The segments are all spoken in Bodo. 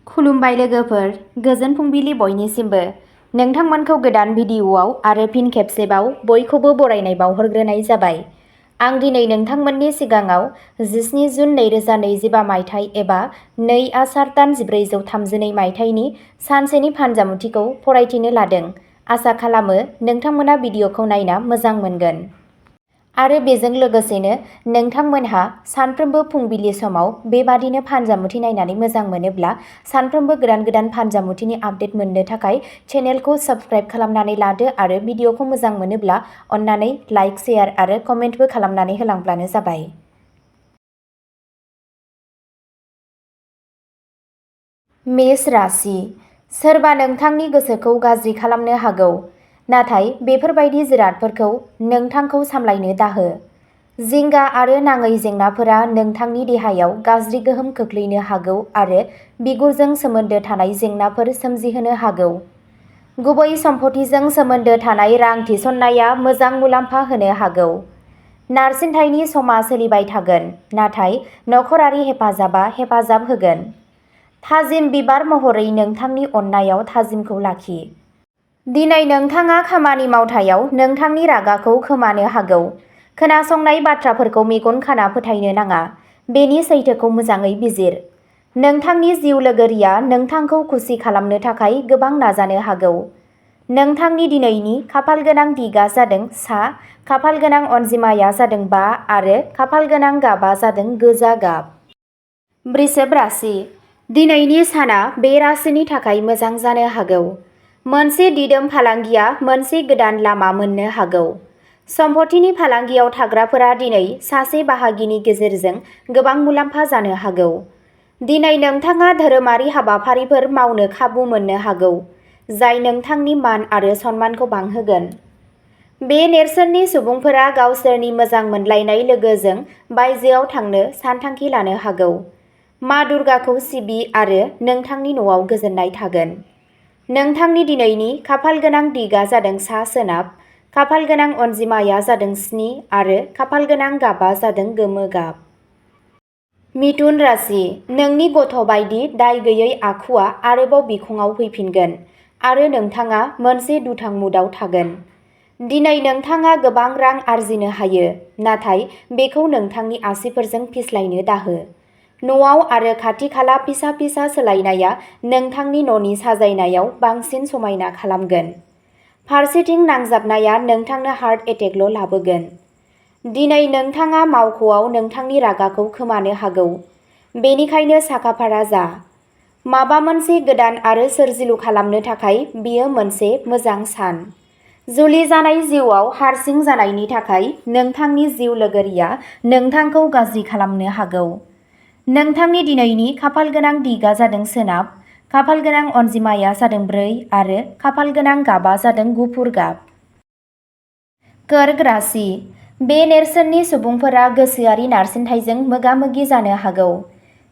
खुलुमबाय लोगोफोर, गोजोन फुंबिलि बयनिसिमबो। नोंथांमोनखौ गोदान भिडिअ'आव आरो फिन खेबसेबाव बयखौबो बरायनाय बावहरग्रोनाय जाबाय। आं दिनै नोंथांमोननि सिगाङाव 17 जुन 2025 मायथाइ एबा 2 आसार दान 1432 मायथाइनि सानसेनि फानजामुथिखौ फरायथिनो लादों। आसा खालामो नोंथांमोना भिडिअ'खौ नायना मोजां मोनगोन। आरो बेजों लोगोसेनो नोंथांमोनहा सानफ्रोमबो फुंबिलि समाव बेबादिनो फानजामुथि नायनानै मोजां मोनोब्ला सानफ्रोमबो गोदान गोदान फानजामुथिनि आपडेट मोननो थाखाय चेनेलखौ साबस्क्राइब खालामनानै लादो आरो भिडिअ'खौ मोजां मोनोब्ला अन्नानै लाइक, शेयार आरो कमेन्टबो खालामनानै होलांब्लानो जाबाय। मेष राशि। सोरबा नोंथांनि गोसोखौ गाज्रि खालामनो हागौ, नाथाय बेफोरबायदि जिरादफोरखौ नोंथांखौ सामलायनो दाहो। जिंगा आरो नाङै जेंनाफोरा नोंथांनि देहायाव गाज्रि गोहोम खोख्लैनो हागौ आरो बिगुरजों सोमोन्दो थानाय जेंनाफोर सोमजिहोनो हागौ। गुबै सम्पथिजों सोमोन्दो थानाय रां थिसननाया मोजां मुलाम्फा होनो हागौ। नारसिनथायनि समा सोलिबाय थागोन, नाथाय नखरारि हेफाजाबा हेफाजाब होगोन। थाजिम बिबार महरै नोंथांनि अननायाव थाजिमखौ लाखि। दिनै नोंथाङा खामानि मावथायाव नोंथांनि रागाखौ खोमानो हागौ। खोनासंनाय बाथ्राफोरखौ मेगन खाना फोथायनो नाङा। बेनि सैथोखौ मोजाङै बिजिर। नोंथांनि जिउ लोगोरिया नोंथांखौ खुसि खालामनो थाखाय गोबां नाजानो हागौ। नोंथांनि दिनैनि खाफालगोनां दिगआ जादों सा, खाफालगोनां अनजिमाया जादों 5 आरो खाफालगोनां गाबआ जादों गोजा गाब। वृषभ राशि। दिनैनि साना बे राशिनि थाखाय मोजां जानो हागौ। मोनसे दिदोम फालांगिया मोनसे गोदान लामा मोननो हागौ। सम्पथिनि फालांगियाव थाग्राफोरा दिनै सासे बाहागिनि गेजेरजों गोबां मुलाम्फा जानो हागौ। दिनै नोंथाङा धोरोमारि हाबाफारिफोर मावनो खाबु मोननो हागौ, जाय नोंथांनि मान आरो सन्मानखौ बांहोगोन। बे नेरसोननि सुबुंफोरा गावसोरनि मोजां मोनलायनाय लोगोजों बायजोआव थांनो सानथांखि लानो हागौ। मा दुर्गाखौ सिबि आरो नोंथांनि न'आव गोजोननाय थागोन। नोंथांनि दिनैनि खाफालगोनां दिगआ जादों सा-सोनाब, खाफालगोनां अनजिमाया जादों 7 आरो खाफालगोनां गाबआ जादों गोमो गाब। मिथुन राशि। नोंनि गथ' बायदि दाय गैयै आखुआ आरोबाव बिखुङाव फैफिनगोन आरो नोंथाङा मोनसे दुथां मुडआव थागोन। दिनै नोंथाङा गोबां रां आर्जिनो हायो, नाथाय बेखौ नोंथांनि आसिफोरजों फिस्लायनो दाहो। न'आव आरो खाथि-खाला फिसा-फिसा सोलायनाया नोंथांनि न'नि साजायनायाव बांसिन समायना खालामगोन। फारसेथिं नांजाबनाया नोंथांनो हार्ट एटेकल' लाबोगोन। दिनै नोंथाङा मावख'आव नोंथांनि रागाखौ खोमानो हागौ, बेनिखायनो साखाफारा जा। माबा मोनसे गोदान आरो सोरजिलु खालामनो थाखाय बेयो मोनसे मोजां सान। जुलि जानाय जिउआव हारसिं जानायनि थाखाय नोंथांनि जिउ लोगोरिया नोंथांखौ गाज्रि खालामनो हागौ। नोंथांनि दिनैनि खाफालगोनां दिगआ जादों सोनाब, खाफालगोनां अनजिमाया जादों 4 आरो खाफालगोनां गाबआ जादों गुफुर गाब। कर्क राशि। बे नेरसोननि सुबुंफोरा गोसोआरि नारसिनथायजों मोगा-मोगि जानो हागौ।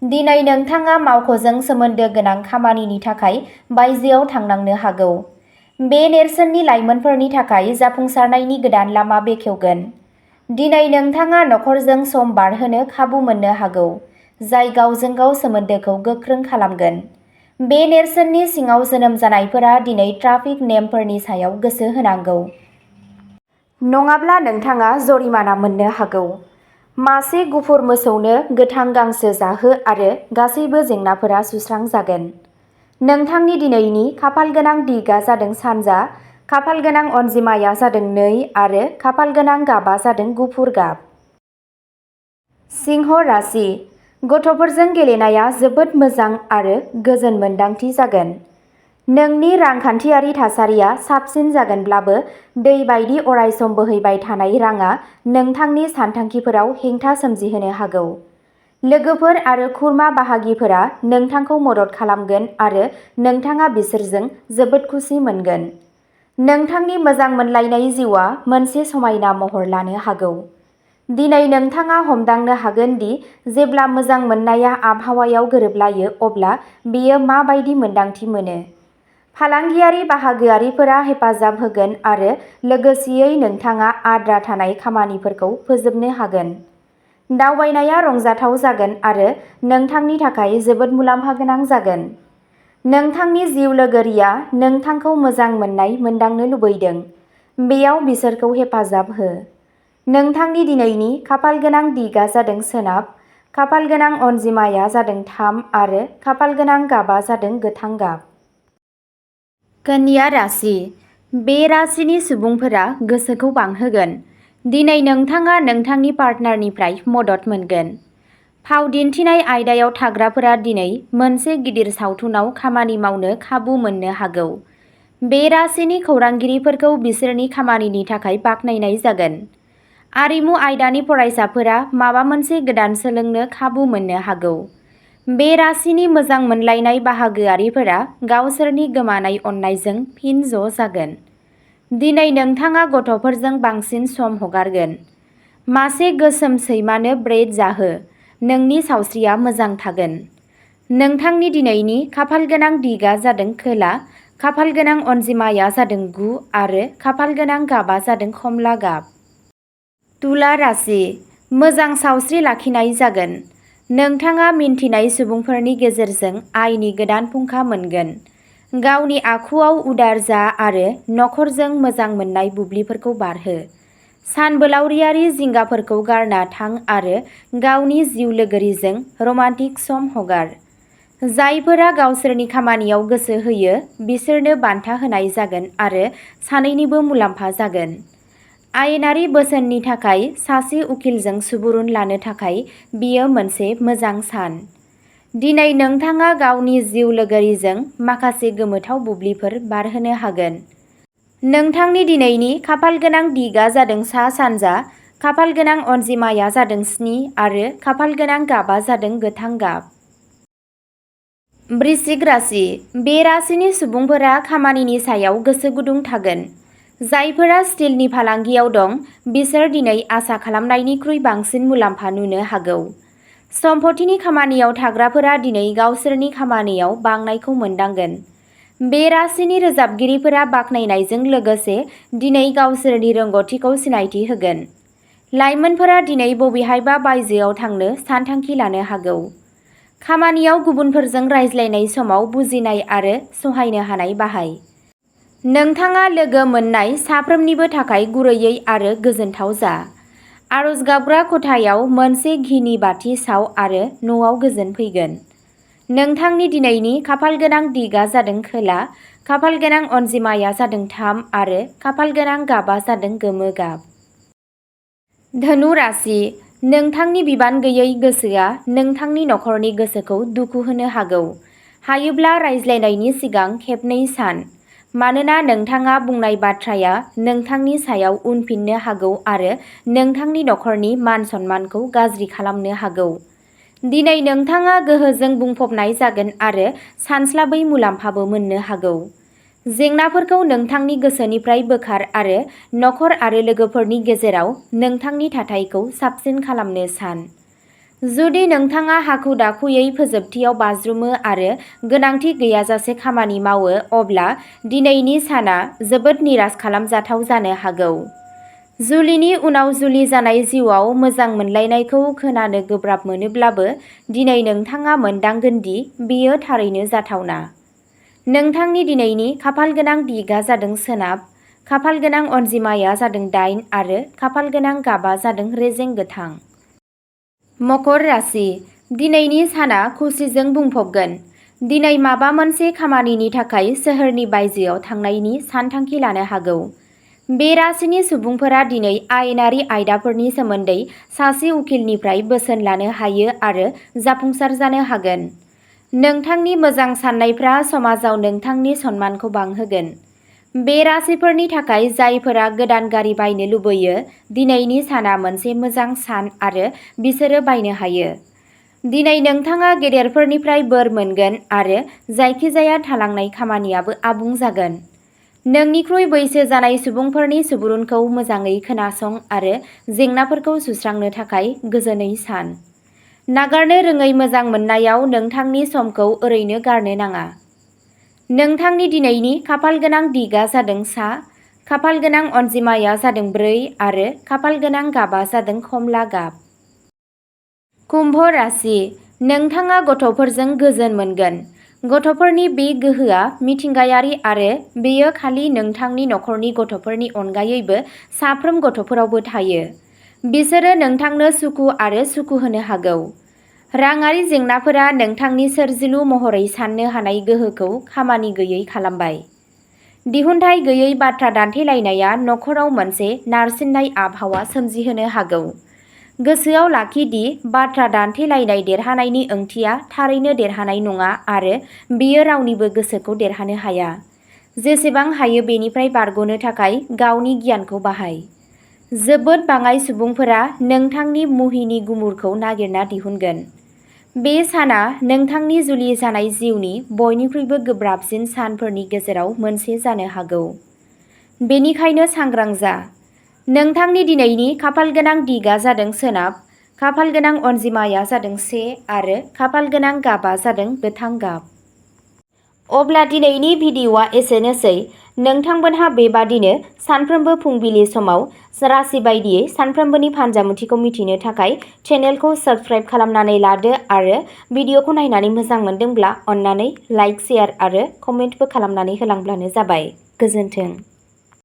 दिनै नोंथाङा मावख'जों सोमोन्दो गोनां खामानिनि थाखाय बायजोआव थांनांनो हागौ। बे नेरसोननि लाइमोनफोरनि थाखाय जाफुंसारनायनि गोदान लामा बेखेवगोन। दिनै नोंथाङा नखरजों सम बारहोनो खाबु मोननो हागौ, जाय गावजों गाव सोमोन्दोखौ गोख्रों खालामगोन। बे नेरसोननि सिङाव जोनोम जानायफोरा दिनै ट्राफिक नेमफोरनि सायाव गोसो होनांगौ। नङाब्ला नोंथाङा जरिमाना मोननो हागौ। मासे गुफुर मोसौनो गोथां गांसो जाहो आरो गासैबो जेंनाफोरा सुस्रांजागोन। नोंथांनि दिनैनि खाफालगोनां दिगआ जादों सानजा, खाफालगोनां अनजिमाया जादों 2 आरो खाफालगोनां गाबआ जादों गुफुर गाब। सिंह राशि। गथ'फोरजों गेलेनाया जोबोद मोजां आरो गोजोन मोन्दांथि जागोन। नोंनि रांखान्थियारि थासारिया साबसिन जागोनब्लाबो दै बायदि अरायसम बोहैबाय थानाय रांआ नोंथांनि सानथांखिफोराव हेंथा सोमजिहोनो हागौ। लोगोफोर आरो खुरमा बाहागिफोरा नोंथांखौ मदद खालामगोन आरो नोंथाङा बिसोरजों जोबोद खुसि मोनगोन। नोंथांनि मोजां मोनलायनाय जिउआ मोनसे समायना महर लानो हागौ। दिनै नोंथाङा हमदांनो हागोन दि जेब्ला मोजां मोननाया आबहावायाव गोरोबलायो अब्ला बेयो मा बायदि मोन्दांथि मोनो। फालांगियारि बाहागोआरिफोरा हेफाजाब होगोन आरो लोगोसेयै नोंथाङा आद्रा थानाय खामानिफोरखौ फोजोबनो हागोन। दावबायनाया रंजाथाव जागोन आरो नोंथांनि थाखाय जोबोद मुलाम्फा गोनां जागोन। नोंथांनि जिउ लोगोरिया नोंथांखौ मोजां मोननाय मोनदांनो लुबैदों। बेयाव बिसोरखौ हेफाजाब हो। नोंथांनि दिनैनि खाफालगोनां दिगआ जादों सोनाब, खाफालगोनां अनजिमाया जादों 3 आरो खाफालगोनां गाबा जादों गोथां गाब। कन्या राशि। बे राशिनि सुबुंफोरा गोसोखौ बांहोगोन। दिनै नोंथाङा नोंथांनि पार्टनारनिफ्राय मदद मोनगोन। फाव दिन्थिनाय आयदायाव थाग्राफोरा दिनै मोनसे गिदिर सावथुनाव खामानि मावनो खाबु मोननो हागौ। बे राशिनि खौरांगिरिफोरखौ बिसोरनि खामानिनि थाखाय बाख्नायनाय जागोन। आरिमु आयदानि फरायसाफोरा माबा मोनसे गोदान सोलोंनो खाबु मोननो हागौ। बे राशिनि मोजां मोनलायनाय बाहागोआरिफोरा गावसोरनि गोमानाय अननायजों फिन ज' जागोन। दिनै नोंथाङा गथ'फोरजों बांसिन सम हगारगोन। मासे गोसोम सैमानो ब्रेड जाहो। नोंनि सावस्रिया मोजां थागोन। नोंथांनि दिनैनि खाफालगोनां दिगआ जादों खोला, खाफालगोनां अनजिमाया जादों 9 आरो खाफालगोनां गाबा जादों खमला गाब। तुला राशि। मोजां सावस्रि लाखिनाय जागोन। नोंथाङा मिन्थिनाय सुबुंफोरनि गेजेरजों आयनि गोदान फुंखा मोनगोन। गावनि आखुआव उदार जा आरो नखरजों मोजां मोननाय बुब्लिफोरखौ बारहो। सानबोलावरियारि जिंगाफोरखौ गारना थां आरो गावनि जिउ लोगोरिजों रमान्टिक सम हगार। जायफोरा गावसोरनि खामानियाव गोसो होयो बिसोरनो बान्था होनाय जागोन आरो सानैनिबो मुलाम्फा जागोन। आयेनारि बोसोननि थाखाय सासे उखिलजों सुबुरुन लानो थाखाय बेयो मोनसे मोजां सान। दिनै नोंथाङा गावनि जिउ लोगोरिजों माखासे गोमोथाव बुब्लिफोर बारहोनो हागोन। नोंथांनि दिनैनि खाफालगोनां दिगआ जादों सा-सानजा, खाफालगोनां अनजिमाया जादों 7 आरो खाफालगोनां गाबा जादों गोथां गाब। वृश्चिक राशि। बे राशिनि सुबुंफोरा खामानिनि सायाव गोसो गुदुं थागोन। जायफोरा स्टिलनि फालांगियाव दं बिसोर दिनै आसा खालामनायनिख्रुइ बांसिन मुलाम्फा नुनो हागौ। सम्पथिनि खामानियाव थाग्राफोरा दिनै गावसोरनि खामानियाव बांनायखौ मोनदांगोन। बे राशिनि रोजाबगिरिफोरा बाख्नायनायजों लोगोसे दिनै गावसोरनि रोंग'थिखौ सिनायथि होगोन। लाइमोनफोरा दिनै बबेहायबा बायजोआव थांनो सानथांखि लानो हागौ। खामानियाव गुबुनफोरजों रायज्लायनाय समाव बुजिनाय आरो सहायनो हानाय बाहाय। नोंथाङा लोगो मोननाय साफ्रोमनिबो थाखाय गुरैयै आरो गोजोनथाव जा। आरज गाबग्रा खथायाव मोनसे घिनि बाथि साव आरो न'आव गोजोन फैगोन। नोंथांनि दिनैनि खाफालगोनां दिगआ जादों खोला, खाफालगोनां अनजिमाया जादों 3 आरो खाफालगोनां गाबा जादों गोमो गाब। धनु राशि। नोंथांनि बिबान गैयै गोसोआ नोंथांनि नखरनि गोसोखौ दुखु होनो हागौ। हायोब्ला रायज्लायनायनि सिगां खेबनै सान। मानोना नोंथाङा बुंनाय बाथ्राया नोंथांनि सायाव उनफिननो हागौ आरो नोंथांनि नखरनि मान-सन्मानखौ गाज्रि खालामनो हागौ। दिनै नोंथाङा गोहोजों बुंफबनाय जागोन आरो सानस्लाबै मुलाम्फाबो मोननो हागौ। जेंनाफोरखौ नोंथांनि गोसोनिफ्राय बोखार आरो नखर आरो लोगोफोरनि गेजेराव नोंथांनि थाथायखौ साबसिन खालामनो सान। जुदि नोंथाङा हाखु-दाखुयै फोजोबथियाव बाज्रुमो आरो गोनांथि गैयाजासे खामानि मावो अब्ला दिनैनि साना जोबोद निराश खालामजाथाव जानो हागौ। जुलिनि उनाव जुलि जानाय जिउआव मोजां मोनलायनायखौ खोनानो गोब्राब मोनोब्लाबो दिनै नोंथाङा मोनदांगोन दि बेयो थारैनो जाथावना। नोंथांनि दिनैनि खाफालगोनां दिगआ जादों सोनाब, खाफालगोनां अनजिमाया जादों 8 आरो खाफालगोनां गाबा जादों रेजें गोथां। मकर राशि। दिनैनि साना खुसिजों बुंफबगोन। दिनै माबा मोनसे खामानिनि थाखाय सोहोरनि बायजोआव थांनायनि सानथांखि लानो हागौ। बे राशिनि सुबुंफोरा दिनै आयेनारि आयदाफोरनि सोमोन्दै सासे उखिलनिफ्राय बोसोन लानो हायो आरो जाफुंसार जानो हागोन। नोंथांनि मोजां साननायफ्रा समाजाव नोंथांनि सनमानखौ बांहोगोन। बे राशिफोरनि थाखाय जायफोरा गोदान गारि बायनो लुबैयो दिनैनि साना मोनसे मोजां सान आरो बिसोरो बायनो हायो। दिनै नोंथाङा गेदेरफोरनिफ्राय बोर मोनगोन आरो जायखिजाया थालांनाय खामानियाबो आबुं जागोन। नोंनिख्रुइ बैसो जानाय सुबुंफोरनि सुबुरुनखौ मोजाङै खोनासं आरो जेंनाफोरखौ सुस्रांनो थाखाय गोजोनै सान। नागारनो रोङै मोजां मोननायाव नोंथांनि समखौ ओरैनो गारनो नाङा। नोंथांनि दिनैनि खाफालगोनां दिगआ जादों सा, खाफालगोनां अनजिमाया जादों 4 आरो खाफालगोनां गाबा जादों खमला गाब। कुम्भ राशि। नोंथाङा गथ'फोरजों गोजोन मोनगोन। गथ'फोरनि बे गोहोआ मिथिंगायारि आरो बेयो खालि नोंथांनि नखरनि गथ'फोरनि अनगायैबो साफ्रोम गथ'फोरावबो थायो। बिसोरो नोंथांनो सुखु आरो सुखु होनो हागौ। राङारि जेंनाफोरा नोंथांनि सोरजिलु महरै साननो हानाय गोहोखौ खामानि गैयै खालामबाय। दिहुनथाइ गैयै बाथ्रा दान्थेलायनाया नखराव मोनसे नारसिननाय आबहावा सोमजिहोनो हागौ। गोसोआव लाखि दि बाथ्रा दान्थेलायनाय देरहानायनि ओंथिया थारैनो देरहानाय नङा आरो बेयो रावनिबो गोसोखौ देरहानो हाया। जेसेबां हायो बेनिफ्राय बारग'नो थाखाय गावनि गियानखौ बाहाय। जोबोद बाङाइ सुबुंफोरा नोंथांनि मुहिनि गुमुरखौ नागिरना दिहुनगोन। बे साना नोंथांनि जुलि जानाय जिउनि बयनिख्रुइबो गोब्राबसिन सानफोरनि गेजेराव मोनसे जानो हागौ। बेनिखायनो सांग्रां जा। नोंथांनि दिनैनि खाफालगोनां दिगआ जादों सोनाब, खाफालगोनां अनजिमाया जादों 1 आरो खाफालगोनां गाबआ जादों गोथां गाब। अब्ला दिनैनि भिडिअ'आ एसेनोसै। नोंथांमोनहा बेबादिनो सानफ्रोमबो फुंबिलि समाव राशि बायदियै सानफ्रोमबोनि फानजामुथिखौ मिथिनो थाखाय चेनेलखौ साबस्क्राइब खालामनानै लादो आरो भिडिअ'खौ नायनानै मोजां मोनदोंब्ला अन्नानै लाइक, शेयार आरो कमेन्टबो खालामनानै होलांब्लानो जाबाय। गोजोन्थों।